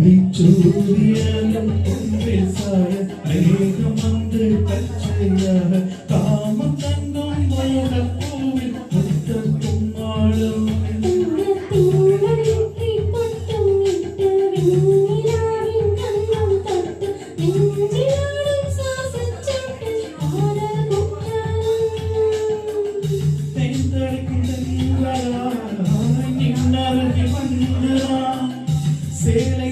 சூரியனும் ஒன்றில் சாய மேகம் வந்து பச்சையாக காமம் தன்னும் மோகப் பூவில் முத்தத்தும் ஆளும் சேலை